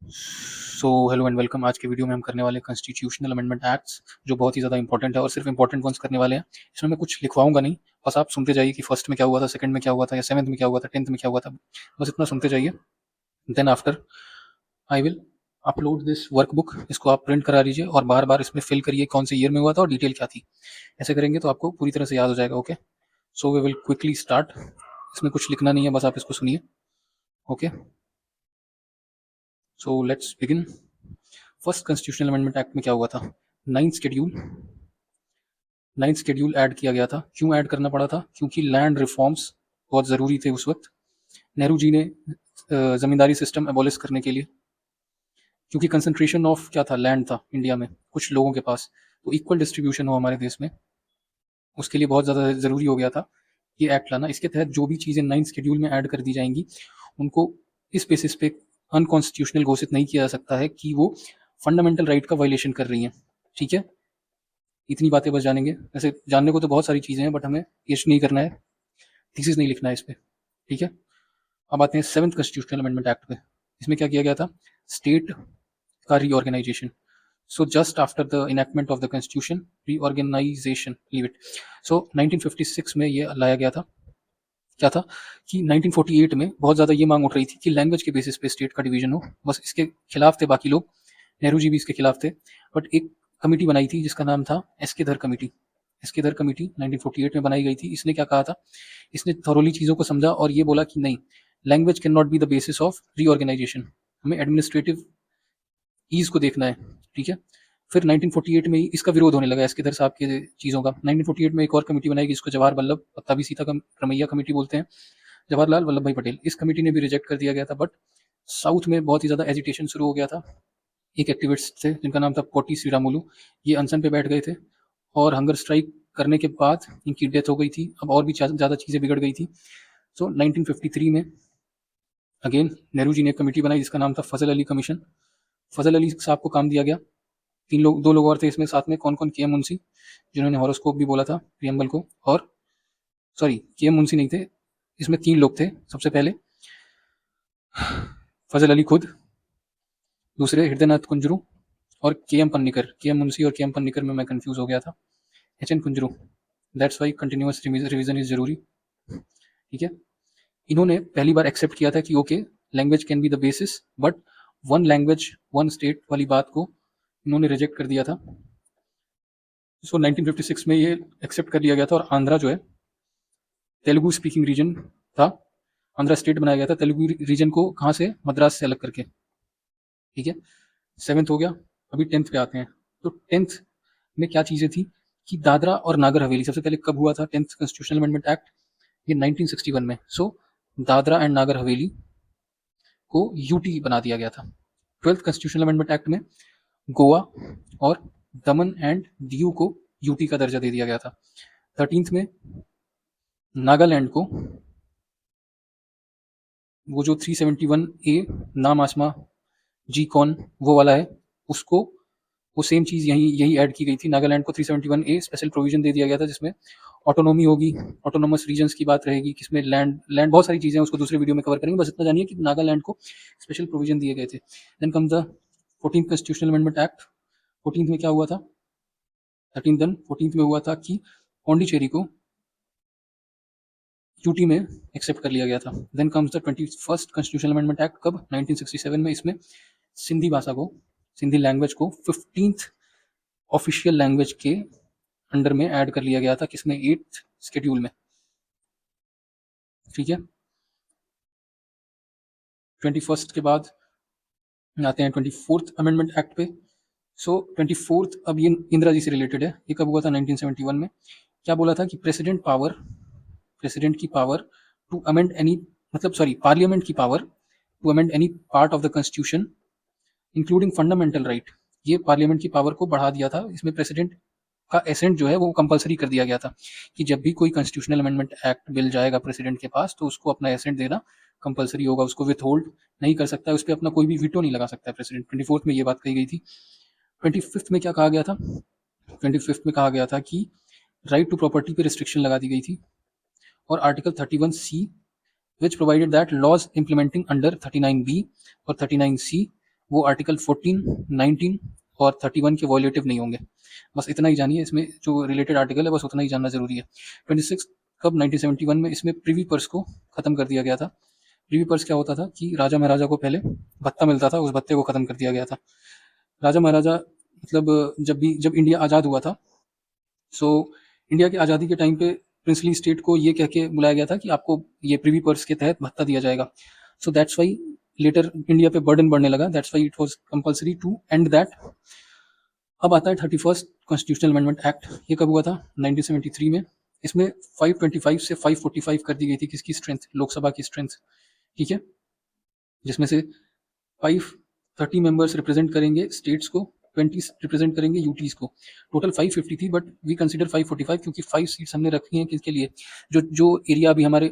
So hello and welcome. आज के video में हम करने वाले कॉन्स्टिट्यूशनल अमेंडमेंट एक्ट्स, जो बहुत ही ज़्यादा इंपॉर्टेंट है और सिर्फ इंपॉर्टेंट वंस करने वाले हैं। इसमें मैं कुछ लिखवाऊंगा नहीं, बस आप सुनते जाइए कि फर्स्ट में क्या हुआ था, सेकंड में क्या हुआ था, या सेवन्थ में क्या हुआ था, टेंथ में क्या हुआ था। बस इतना सुनते जाइए। Then after I will upload this workbook. इसको आप प्रिंट करा लीजिए और बार बार इसमें फिल करिए कौन से ईयर में हुआ था और डिटेल क्या थी। ऐसे करेंगे तो आपको पूरी तरह से याद हो जाएगा। Okay, so we will quickly start. इसमें कुछ लिखना नहीं है, बस आप इसको सुनिए। Okay, so let's begin. First constitutional amendment act में क्या हुआ था? नाइन्थ शेड्यूल ऐड किया गया था। क्यों ऐड करना पड़ा था? क्योंकि लैंड रिफॉर्म्स बहुत ज़रूरी थे उस वक्त। नेहरू जी ने ज़मींदारी सिस्टम एबॉलिश करने के लिए, क्योंकि कंसंट्रेशन ऑफ क्या था, लैंड था इंडिया में कुछ लोगों के पास, तो इक्वल डिस्ट्रीब्यूशन हो हमारे देश में, उसके लिए बहुत ज़्यादा ज़रूरी हो गया था ये एक्ट लाना। इसके तहत जो भी चीज़ें नाइन्थ शेड्यूल में ऐड कर दी जाएंगी, उनको इस बेसिस पे अनकॉन्स्टिट्यूशनल घोषित नहीं किया जा सकता है कि वो फंडामेंटल राइट का वायलेशन कर रही हैं। ठीक है, इतनी बातें बस जानेंगे। वैसे जानने को तो बहुत सारी चीज़ें हैं, बट हमें ये नहीं करना है, थीसिस नहीं लिखना है इस पे। ठीक है, अब आते हैं सेवन्थ कॉन्स्टिट्यूशनल अमेंडमेंट एक्ट पे। इसमें क्या किया गया था? स्टेट का reorganisation. So just after the enactment of the constitution, reorganisation, leave it. So 1956 में ये लाया गया था। क्या था कि 1948 में बहुत ज़्यादा ये मांग उठ रही थी कि लैंग्वेज के बेसिस पे स्टेट का डिवीजन हो। बस इसके खिलाफ थे बाकी लोग, नेहरू जी भी इसके खिलाफ थे। बट एक कमेटी बनाई थी जिसका नाम था एस के धर कमेटी। एस के धर कमेटी 1948 में बनाई गई थी। इसने क्या कहा था? इसने थॉरोली चीज़ों को समझा और ये बोला कि नहीं, language cannot be the basis of reorganisation, हमें एडमिनिस्ट्रेटिव ईज को देखना है। ठीक है, फिर 1948 में ही इसका विरोध होने लगा एसके धर साहब के चीज़ों का। 1948 में एक और कमेटी बनाई जिसको जवाहर वल्लभ तभी सीता रमैया कमेटी बोलते हैं, जवाहरलाल वल्लभ भाई पटेल। इस कमेटी ने भी रिजेक्ट कर दिया गया था। बट साउथ में बहुत ही ज़्यादा एजिटेशन शुरू हो गया था। एक एक्टिविस्ट थे जिनका नाम था पोटी श्रीरामुलू, ये अनशन पे बैठ गए थे और हंगर स्ट्राइक करने के बाद इनकी डेथ हो गई थी। अब और भी ज़्यादा चीज़ें बिगड़ गई थी। सो 1953 में अगेन नेहरू जी ने एक कमेटी बनाई जिसका नाम था फजल अली कमीशन। फजल अली साहब को काम दिया गया। दो लोग और थे इसमें साथ में। कौन कौन? के एम मुंशी, जिन्होंने हॉरोस्कोप भी बोला था प्रियम्बल को। और सॉरी, के एम मुंशी नहीं थे, इसमें तीन लोग थे। सबसे पहले फजल अली खुद, दूसरे हृदयनाथ कुंजरू, और के एम पन्नीकर। के एम मुंशी और के एम पन्नीकर में मैं कंफ्यूज हो गया था। H N Kunzru, that's why continuous revision is जरूरी। ठीक है, इन्होंने पहली बार एक्सेप्ट किया था कि okay, language can be the basis, but one language one state वाली बात को इन्होंने रिजेक्ट कर दिया था। सो 1956 में ये एक्सेप्ट कर लिया गया था। और आंध्रा जो है, तेलुगु स्पीकिंग रीजन था, आंध्रा स्टेट बनाया गया था तेलुगु रीजन को कहाँ से? मद्रास से अलग करके। ठीक है, सेवेंथ हो गया। अभी टेंथ पे आते हैं। तो टेंथ में क्या चीज़ें थी कि दादरा और नागर हवेली, सबसे पहले कब हुआ था टेंथ कॉन्स्टिट्यूशनल अमेंडमेंट एक्ट? ये 1961 में। सो दादरा एंड नागर हवेली को यूटी बना दिया गया था। ट्वेल्थ कॉन्स्टिट्यूशनल अमेंडमेंट एक्ट में गोवा और दमन एंड दीव को यूटी का दर्जा दे दिया गया था। 13th में नागालैंड को, वो जो 371A नाम आसमा जी कॉन वो वाला है, उसको, वो सेम चीज़ यही यही ऐड की गई थी। नागालैंड को 371A स्पेशल प्रोविजन दे दिया गया था, जिसमें ऑटोनॉमी होगी, ऑटोनोमस रीजन्स की बात रहेगी, किसमें लैंड लैंड बहुत सारी चीज़ें हैं, उसको दूसरे वीडियो में कवर करेंगे। बस इतना जानिए कि नागालैंड को स्पेशल प्रोविजन दिए गए थे। Then come the 14th constitutional amendment act. 14th में क्या हुआ था? 14th में हुआ था कि पौंडीचेरी को यूटी में एक्सेप्ट कर लिया गया था। Then comes the 21st constitutional amendment act. कब? 1967 में। इसमें सिंधी भाषा को, सिंधी लैंग्वेज को 15th ऑफिशियल लैंग्वेज के अंडर में ऐड कर लिया गया था। किसमें? 8th शेड्यूल में। ठीक है, 21st के बाद आते हैं 24th अमेंडमेंट एक्ट पे। सो 24th, अब ये इंदिरा जी से रिलेटेड है। ये कब हुआ था? 1971 में। क्या बोला था कि प्रेसिडेंट की पावर टू अमेंड एनी, मतलब सॉरी, पार्लियामेंट की power to amend any part of the constitution including fundamental right, ये पार्लियामेंट की पावर को बढ़ा दिया था। इसमें प्रेसिडेंट का एसेंट जो है वो कंपलसरी कर दिया गया था कि जब भी कोई कॉन्स्टिट्यूशनल अमेंडमेंट एक्ट बिल जाएगा प्रेसिडेंट के पास, तो उसको अपना एसेंट देना कंपलसरी होगा, उसको विथ होल्ड नहीं कर सकता है, उस पर अपना कोई भी वीटो नहीं लगा सकता है प्रेसिडेंट। 24th में ये बात कही गई थी। 25th में क्या कहा गया था? 25th में कहा गया था कि राइट टू प्रॉपर्टी पे रिस्ट्रिक्शन लगा दी गई थी। और article 31C, which provided that laws implementing under 39B or 39C वो आर्टिकल 14, 19 और 31 के वॉयलेटिव नहीं होंगे। बस इतना ही जानिए, इसमें जो रिलेटेड आर्टिकल है बस उतना ही जानना जरूरी है। 26 कब 1971 में इसमें प्रीवी पर्स को खत्म कर दिया गया था। प्रीवी पर्स क्या होता था कि राजा महाराजा को पहले भत्ता मिलता था, उस भत्ते को खत्म कर दिया गया था। राजा महाराजा मतलब जब इंडिया आज़ाद हुआ था, सो इंडिया की आज़ादी के टाइम पे प्रिंसली स्टेट को ये कह के बुलाया गया था कि आपको ये प्रीवी पर्स के तहत भत्ता दिया जाएगा। So that's why later India पे बर्डन बढ़ने लगा, that's why it was compulsory to end that. अब आता है 31st कॉन्स्टिट्यूशनल अमेंडमेंट एक्ट। ये कब हुआ था? 1973 में। इसमें 525 से 545 कर दी गई थी किसकी स्ट्रेंथ? लोकसभा की स्ट्रेंथ, ठीक है, जिसमें से 530 मेंबर्स रिप्रेजेंट करेंगे स्टेट्स को, 20 रिप्रेजेंट करेंगे यूटीज को। टोटल 550 थी, बट वी कंसिडर 545 क्योंकि 5 सीट्स हमने रखी हैं किसके लिए? जो जो एरिया अभी हमारे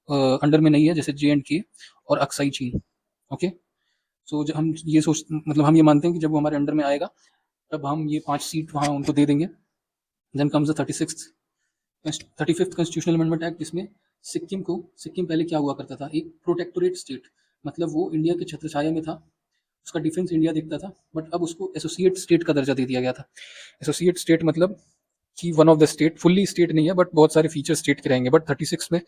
अंडर में नहीं है, जैसे JNK और अक्साई चीन। ओके, सो हम ये सोच मतलब हम ये मानते हैं कि जब वो हमारे अंडर में आएगा तब हम ये 5 सीट वहाँ उनको दे देंगे। Then comes the 35th constitutional amendment act, जिसमें सिक्किम पहले क्या हुआ करता था? एक प्रोटेक्टोरेट स्टेट, मतलब वो इंडिया के छत्रछाया में था, उसका डिफेंस इंडिया देखता था, बट अब उसको एसोसिएट स्टेट का दर्जा दे दिया गया था। एसोसिएट स्टेट मतलब कि one of the state, fully state नहीं है बट बहुत सारे फीचर स्टेट के रहेंगे। बट 36 में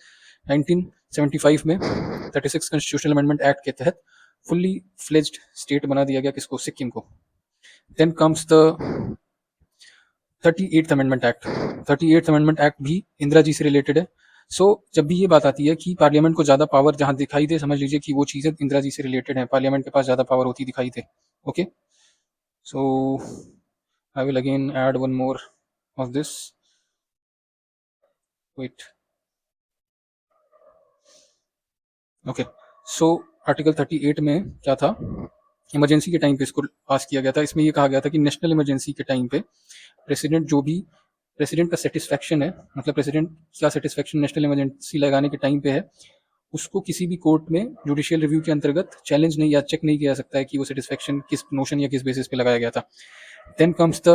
1975 में 36 कॉन्स्टिट्यूशनल अमेंडमेंट एक्ट के तहत फुल्ली फ्लेज्ड स्टेट बना दिया गया किसको? सिक्किम को। Then comes the 38th amendment act. 38th amendment act भी इंदिरा जी से रिलेटेड है। जब भी ये बात आती है कि पार्लियामेंट को ज़्यादा पावर जहाँ दिखाई दे, समझ लीजिए कि वो चीज़ें इंदिरा जी से रिलेटेड है, पार्लियामेंट के पास ज़्यादा पावर होती दिखाई दे। Okay, so I will again add one more of this, wait. Okay, so article 38 में क्या था? इमरजेंसी के टाइम पे इसको पास किया गया था। इसमें ये कहा गया था कि नेशनल इमरजेंसी के टाइम पे प्रेसिडेंट का सेटिस्फेक्शन है, मतलब प्रेसिडेंट का सेटिस्फेक्शन नेशनल इमरजेंसी लगाने के टाइम पे है, उसको किसी भी कोर्ट में जुडिशियल रिव्यू के अंतर्गत चैलेंज नहीं या चेक नहीं किया जा सकता है कि वो सेटिस्फेक्शन किस नोशन या किस बेसिस पे लगाया गया था। Then comes the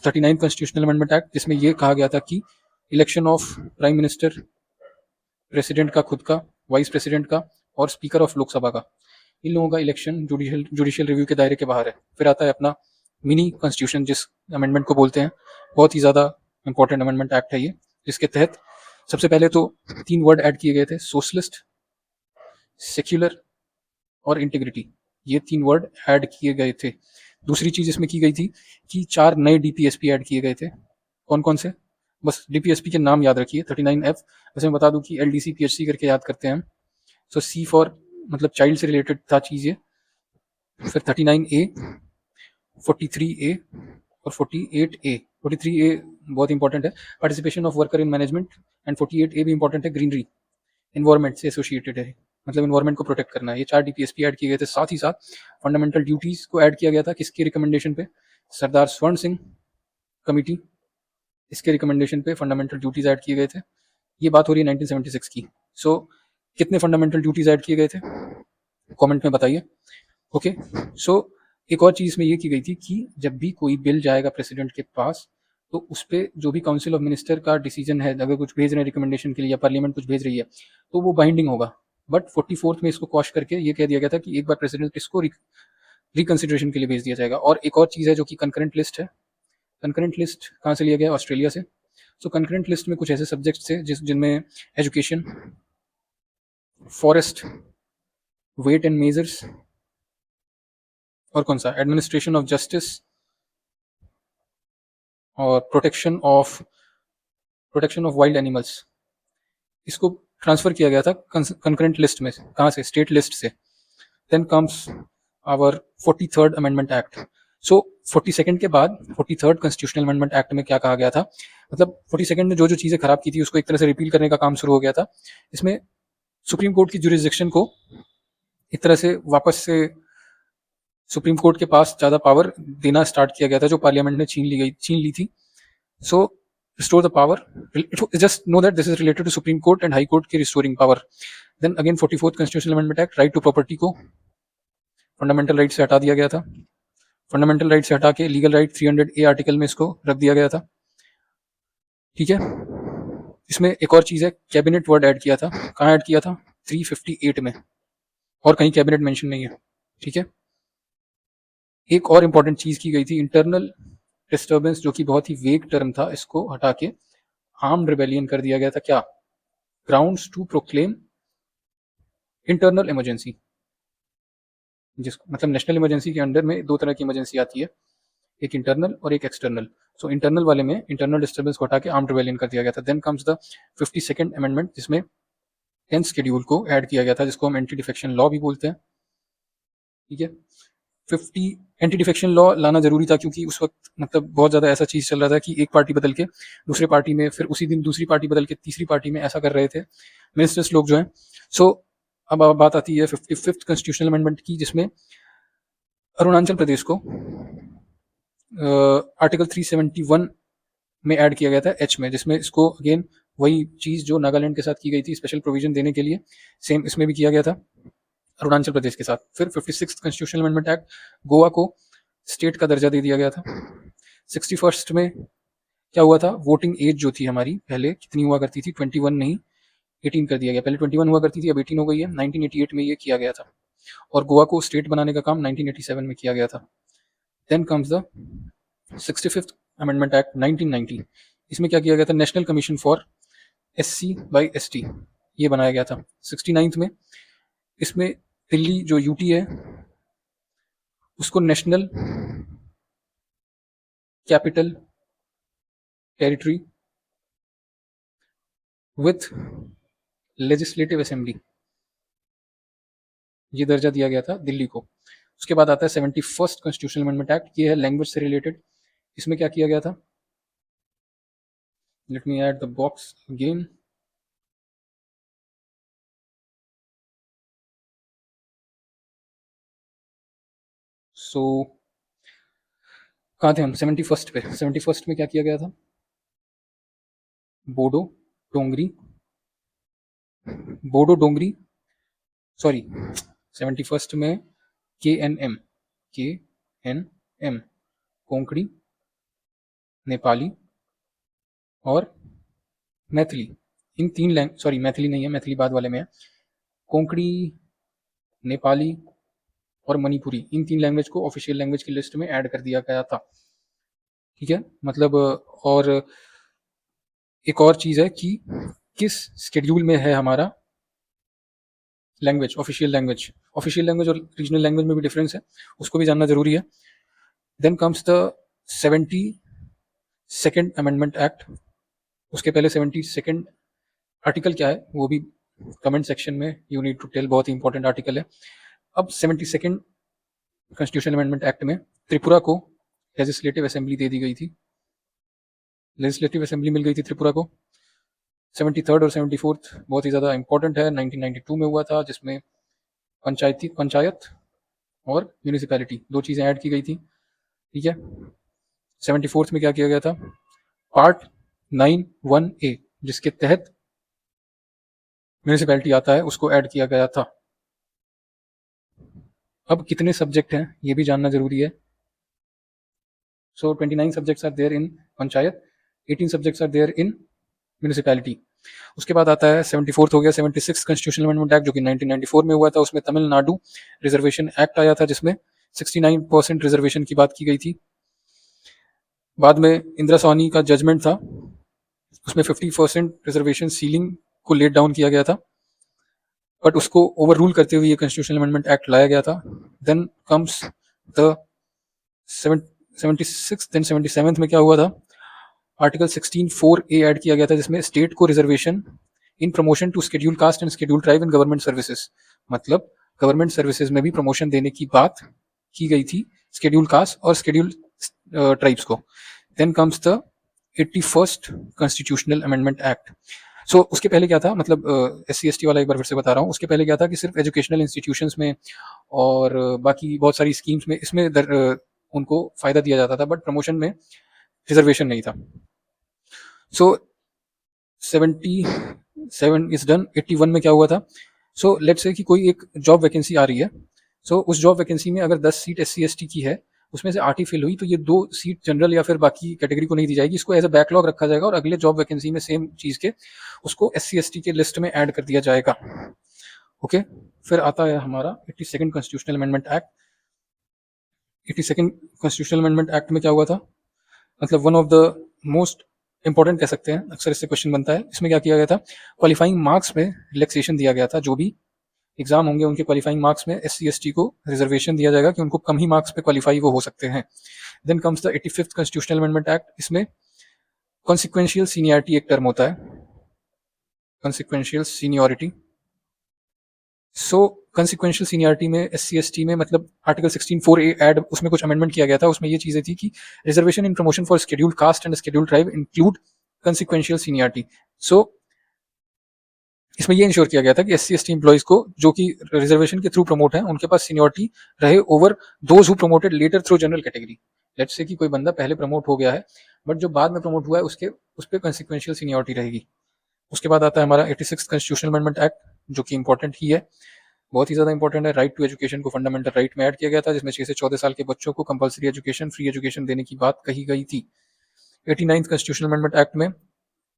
39th constitutional amendment act, जिसमें ये कहा गया था कि election of prime minister, president का खुद का, वाइस प्रेसिडेंट का और स्पीकर ऑफ लोकसभा का, इन लोगों का इलेक्शन जुडिशियल रिव्यू के दायरे के बाहर है। फिर आता है अपना मिनी कॉन्स्टिट्यूशन, जिस अमेंडमेंट को बोलते हैं, बहुत ही ज़्यादा इंपॉर्टेंट अमेंडमेंट एक्ट है ये, जिसके तहत सबसे पहले तो 3 वर्ड ऐड किए गए थे, सोशलिस्ट, सेक्युलर और इंटीग्रिटी। ये 3 वर्ड ऐड किए गए थे। दूसरी चीज़ इसमें की गई थी कि 4 नए DPSP ऐड किए गए थे। कौन कौन से? बस DPSP के नाम याद रखिए। 39F, वैसे मैं बता दूं कि LDC PHC करके याद करते हैं हम। C फॉर मतलब चाइल्ड से रिलेटेड था चीज़ ये। फिर 39A, 43A और 48A। 43A बहुत इंपॉर्टेंट है, participation of worker in management, and 48A भी इंपॉर्टेंट है, ग्रीनरी, इन्वायरमेंट से एसोसिएटेड है, मतलब इन्वायरमेंट को प्रोटेक्ट करना है। ये 4 DPSP ऐड किए गए थे। साथ ही साथ फंडामेंटल ड्यूटीज को ऐड किया गया था, किसकी रिकमेंडेशन पे? सरदार स्वर्ण सिंह कमेटी, इसके रिकमेंडेशन पे फंडामेंटल ड्यूटीज ऐड किए गए थे। ये बात हो रही है 1976 की। कितने फंडामेंटल ड्यूटीज ऐड किए गए थे? कमेंट में बताइए। ओके, एक और चीज़ में ये की गई थी कि जब भी कोई बिल जाएगा प्रेसिडेंट के पास, तो उस पर जो भी काउंसिल ऑफ मिनिस्टर का डिसीजन है, अगर कुछ भेज रहे हैं रिकमेंडेशन के लिए या पार्लियामेंट कुछ भेज रही है, तो वो बाइंडिंग होगा। बट 44th में इसको क्वॉश करके ये कह दिया गया था कि एक बार प्रेसिडेंट इसको रिकंसिडरेशन के लिए भेज दिया जाएगा। और एक और चीज़ है जो कि कंकरेंट लिस्ट है। कंकरेंट लिस्ट कहाँ से लिया गया? ऑस्ट्रेलिया से। कंकरेंट लिस्ट में कुछ ऐसे सब्जेक्ट्स थे जिनमें education, forest, weight and measures, और कौन सा? एडमिनिस्ट्रेशन ऑफ जस्टिस और प्रोटेक्शन ऑफ वाइल्ड एनिमल्स। इसको ट्रांसफर किया गया था कंकरेंट लिस्ट में। कहाँ से? स्टेट लिस्ट से। Then comes our 43rd amendment act. 42nd के बाद 43rd कॉन्स्टिट्यूशनल अमेंडमेंट एक्ट में क्या कहा गया था? मतलब 42nd ने जो जो चीज़ें खराब की थी उसको एक तरह से रिपील करने का काम शुरू हो गया था। इसमें सुप्रीम कोर्ट की जुरिसडिक्शन को एक तरह से वापस से सुप्रीम कोर्ट के पास ज़्यादा पावर देना स्टार्ट किया गया था, जो पार्लियामेंट ने छीन ली थी। Restore the power. Just know that this is related to Supreme Court and High Court की restoring power. Then again 44th Constitutional Amendment Act, right to property को फंडामेंटल राइट से हटा दिया गया था। फंडामेंटल राइट से हटा के लीगल राइट 300A आर्टिकल में इसको रख दिया गया था। ठीक है, इसमें एक और चीज़ है, कैबिनेट वर्ड ऐड किया था। कहाँ ऐड किया था? 358 में, और कहीं कैबिनेट मेंशन नहीं है। ठीक है, एक और इम्पॉर्टेंट चीज़ की गई थी, इंटरनल डिस्टर्बेंस, जो कि बहुत ही वेग टर्म था, इसको हटा के आर्म्ड रिबेलियन कर दिया गया था। क्या? Grounds to proclaim internal emergency, जिस मतलब नेशनल इमरजेंसी के अंडर में दो तरह की इमरजेंसी आती है, एक इंटरनल और एक एक्सटर्नल। सो इंटरनल वाले में इंटरनल डिस्टर्बेंस को हटा के आर्म्ड रिबेलियन कर दिया गया था। Then comes the 52nd amendment, जिसमें 10th शेड्यूल को ऐड किया गया था, जिसको हम एंटी डिफेक्शन लॉ भी बोलते हैं। ठीक है, 50 एंटी डिफेक्शन लॉ लाना जरूरी था, क्योंकि उस वक्त मतलब बहुत ज़्यादा ऐसा चीज़ चल रहा था कि एक पार्टी बदल के दूसरे पार्टी में, फिर उसी दिन दूसरी पार्टी बदल के तीसरी पार्टी में, ऐसा कर रहे थे मिनिस्टर्स लोग जो हैं। सो अब बात आती है 55th कॉन्स्टिट्यूशनल अमेंडमेंट की, जिसमें अरुणाचल प्रदेश को आर्टिकल 371 में ऐड किया गया था, एच में, जिसमें इसको अगेन वही चीज़ जो नागालैंड के साथ की गई थी, स्पेशल प्रोविजन देने के लिए, सेम इसमें भी किया गया था अरुणाचल प्रदेश के साथ। फिर 56th constitutional amendment act, Goa को स्टेट का दर्जा दे दिया गया था। 61st में क्या हुआ था, वोटिंग एज जो थी हमारी पहले कितनी हुआ करती थी, 21 नहीं 18 कर दिया गया। पहले 21 हुआ करती थी, अब 18 हो गई है। 1988 में ये किया गया था, और गोवा को स्टेट बनाने का काम 1987 में किया गया था। Then comes the 65th amendment act 1990। इसमें क्या किया गया था, national commission for SC by ST ये बनाया गया था। 69th में इसमें दिल्ली जो यूटी है उसको national capital territory with legislative assembly, ये दर्जा दिया गया था दिल्ली को। उसके बाद आता है 71st कॉन्स्टिट्यूशनल अमेंडमेंट एक्ट, ये है लैंग्वेज से रिलेटेड। इसमें क्या किया गया था, let me add the box again. So कहाँ थे हम, 71st पे। 71st में क्या किया गया था, बोडो डोंगरी, बोडो डोंगरी सॉरी 71st में KNM, KNM कोंकणी, नेपाली और मैथिली, इन तीन लैंग्वेज, सॉरी मैथिली नहीं है, मैथिली बाद वाले में है। कोंकणी, नेपाली और मणिपुरी, इन तीन लैंग्वेज को ऑफिशियल लैंग्वेज की लिस्ट में ऐड कर दिया गया था। ठीक है, मतलब और एक और चीज़ है कि किस स्केड्यूल में है हमारा language, official language. Official language और रीजनल लैंग्वेज में भी डिफरेंस है, उसको भी जानना जरूरी है। Then comes the 72nd amendment act. उसके पहले 72nd आर्टिकल क्या है वो भी कमेंट सेक्शन में यू नीड टू टेल, बहुत ही इंपॉर्टेंट आर्टिकल है। अब 72nd कॉन्स्टिट्यूशनल अमेंडमेंट एक्ट में त्रिपुरा को लेजिस्लेटिव असेंबली दे दी गई थी, लेजिस्लेटिव असेंबली मिल गई थी त्रिपुरा को। 73rd और 74th बहुत ही ज़्यादा इंपॉर्टेंट है, 1992 में हुआ था, जिसमें पंचायत और म्यूनिसिपैलिटी दो चीज़ें ऐड की गई थी। ठीक है, 74th में क्या किया गया था, पार्ट 91A, जिसके तहत म्यूनिसिपैलिटी आता है, उसको ऐड किया गया था। अब कितने सब्जेक्ट हैं ये भी जानना जरूरी है। So 29 subjects are there in panchayat, 18 subjects are there in municipality. उसके बाद आता है 74th हो गया 76 कॉन्स्टिट्यूशनल अमेंडमेंट एक्ट, जो कि 1994 में हुआ था। उसमें तमिलनाडु रिजर्वेशन एक्ट आया था, जिसमें 69% रिजर्वेशन की बात की गई थी। बाद में इंदिरा सोनी का जजमेंट था, उसमें 50% रिजर्वेशन सीलिंग को लेट डाउन किया गया था, बट उसको ओवर रूल करते हुए ये कॉन्स्टिट्यूशनल अमेंडमेंट एक्ट लाया गया था। Then comes the 76 then 77th में क्या हुआ था, आर्टिकल 16(4)A ऐड किया गया था, जिसमें स्टेट को reservation in promotion to schedule caste and schedule tribe in government services, मतलब गवर्नमेंट सर्विसेज में भी प्रमोशन देने की बात की गई थी शेड्यूल कास्ट और शेड्यूल ट्राइब्स को। Then comes the 81st constitutional amendment act. So उसके पहले क्या था, मतलब SC ST वाला एक बार फिर से बता रहा हूँ, उसके पहले क्या था कि सिर्फ एजुकेशनल इंस्टीट्यूशंस में और बाकी बहुत सारी स्कीम्स में इसमें उनको फायदा दिया जाता था, बट प्रमोशन में रिजर्वेशन नहीं था। सो 77 इज डन। 81 में क्या हुआ था, सो लेट्स से कि कोई एक जॉब वैकेंसी आ रही है, सो उस जॉब वैकेंसी में अगर 10 सीट SC ST की है, उसमें से 8 ही फिल हुई, तो ये 2 सीट जनरल या फिर बाकी कैटेगरी को नहीं दी जाएगी, इसको एज अ बैकलॉग रखा जाएगा और अगले जॉब वैकेंसी में सेम चीज़ के उसको SC ST के लिस्ट में ऐड कर दिया जाएगा। ओके, फिर आता है हमारा 82nd constitutional amendment act. 82nd constitutional amendment act में क्या हुआ था, मतलब one of the most important कह सकते हैं, अक्सर इससे क्वेश्चन बनता है। इसमें क्या किया गया था, क्वालिफाइंग मार्क्स में रिलैक्सेशन दिया गया था। जो भी एग्जाम होंगे उनके क्वालिफाइंग मार्क्स में SC ST को रिजर्वेशन दिया जाएगा कि उनको कम ही मार्क्स पे क्वालिफाई वो हो सकते हैं। Then comes the 85th constitutional amendment act. इसमें कॉन्सिक्वेंशियल सीनियरिटी एक टर्म होता है, consequential seniority. So consequential seniority में SC ST में मतलब आर्टिकल 16(4)A ऐड, उसमें कुछ अमेंडमेंट किया गया था। उसमें ये चीजें थी कि reservation in promotion for scheduled caste and scheduled tribe include consequential seniority. So इसमें ये इंश्योर किया गया था कि SC ST एम्प्लॉइज को जो कि रिजर्वेशन के थ्रू प्रमोट है उनके पास सीनियरिटी रहे over those who promoted later through general category. Let's say कि कोई बंदा पहले प्रमोट हो गया है बट जो बाद में प्रमोट हुआ है उसके उस पर कंसिक्वेंशियल सीनियरिटी रहेगी। उसके बाद आता है हमारा 86 कॉन्स्टिट्यूशनल अमेंडमेंट एक्ट, जो कि इंपॉर्टेंट ही है, बहुत ही ज्यादा इंपॉर्टेंट है। राइट टू एजुकेशन को फंडामेंटल राइट में ऐड किया गया था, जिसमें 6 से 14 साल के बच्चों को कंपलसरी एजुकेशन, फ्री एजुकेशन देने की बात कही गई थी। 89th कॉन्स्टिट्यूशनल अमेंडमेंट एक्ट में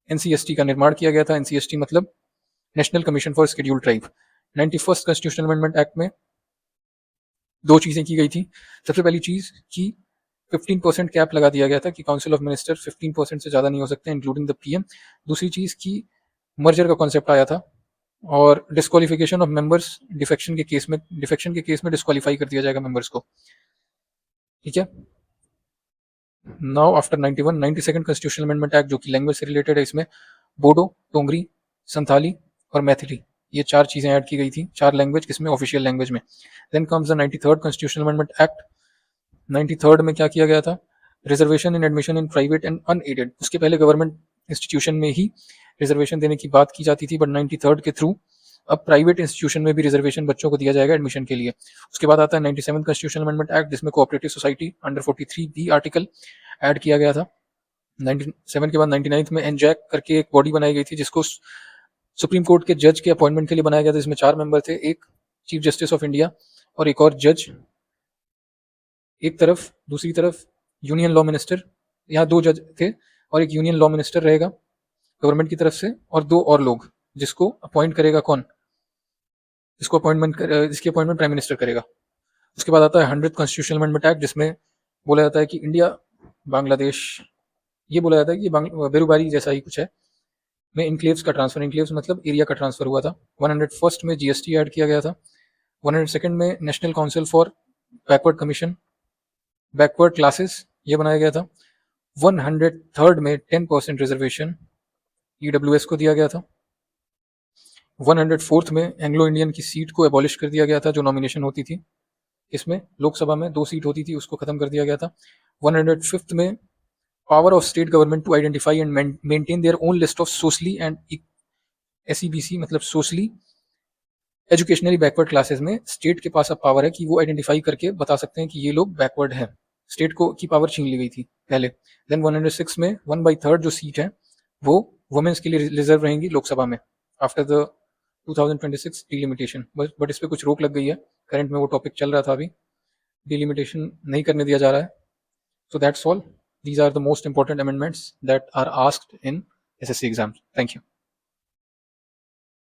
NCST का निर्माण किया गया था। NCST मतलब national commission for scheduled tribe. 91st constitutional amendment act में दो चीजें की गई थी। सबसे पहली चीज कि 15% कैप लगा दिया गया था कि काउंसिल ऑफ मिनिस्टर 15% से ज्यादा नहीं हो सकते इंक्लूडिंग द PM। दूसरी चीज की मर्जर का कॉन्सेप्ट आया था और डिस्क्वालिफिकेशन ऑफ मेंबर्स डिफेक्शन के केस में डिस्क्वालीफाई कर दिया जाएगा मेंबर्स को। ठीक है। Now after 92nd constitutional amendment act, जो कि लैंग्वेज से रिलेटेड है, इसमें बोडो, टोंगरी, संथाली और मैथिली, ये 4 चीजें ऐड की गई थी, 4 लैंग्वेज किसमें, ऑफिशियल लैंग्वेज में। Then comes the 93rd constitutional amendment act. 93rd में क्या किया गया था, reservation in admission in private and unaided. उसके पहले गवर्नमेंट इंस्टीट्यूशन में ही रिजर्वेशन देने की बात की जाती थी, बट 93rd के थ्रू अब प्राइवेट इंस्टीट्यूशन में भी रिजर्वेशन बच्चों को दिया जाएगा एडमिशन के लिए। उसके बाद आता है 97th कॉन्स्टिट्यूशनल अमेंडमेंट एक्ट, जिसमें cooperative society under 43B article add किया गया था। 97 के बाद 99th में एनजैक करके एक बॉडी बनाई गई थी, जिसको सुप्रीम कोर्ट के जज के अपॉइंटमेंट के लिए बनाया गया था, जिसमें 4 मेंबर थे, एक चीफ जस्टिस ऑफ इंडिया और एक और जज एक तरफ, दूसरी तरफ यूनियन लॉ मिनिस्टर, यहाँ 2 जज थे और एक यूनियन लॉ मिनिस्टर रहेगा गवर्नमेंट की तरफ से, और 2 और लोग जिसको अपॉइंट करेगा कौन, जिसकी अपॉइंटमेंट प्राइम मिनिस्टर करेगा। उसके बाद आता है 100th कॉन्स्टिट्यूशनल अमेंडमेंट एक्ट, जिसमें बोला जाता है कि इंडिया बांग्लादेश, ये बोला जाता है कि बेरुबारी जैसा ही कुछ है, में इनक्लेव्स का ट्रांसफर, इनक्लेव्स मतलब एरिया का ट्रांसफर हुआ था। 101st में GST ऐड किया गया था। 102nd में national council for backward commission, backward classes, ये बनाया गया था। 103rd में 10% रिजर्वेशन EWS को दिया गया था। 104th में एंग्लो इंडियन की सीट को एबॉलिश कर दिया गया था, जो नॉमिनेशन होती थी, इसमें लोकसभा में 2 सीट होती थी, उसको खत्म कर दिया गया था। 105th में power of state government to identify and maintain their own list of socially and SEBC मतलब सोशली एजुकेशनली बैकवर्ड क्लासेस में स्टेट के पास अब पावर है कि वो आइडेंटिफाई करके बता सकते हैं कि ये लोग बैकवर्ड हैं। स्टेट को की पावर छीन ली गई थी पहले। देन 106 में 1/3 जो सीट है वो वुमेन्स के लिए रिजर्व रहेंगी लोकसभा में आफ्टर द 2026 डिलिमिटेशन, बट इस पर कुछ रोक लग गई है, करंट में वो टॉपिक चल रहा था, अभी डिलिमिटेशन नहीं करने दिया जा रहा है। So that's all, these are the most important amendments that are asked in SSC exams. Thank you.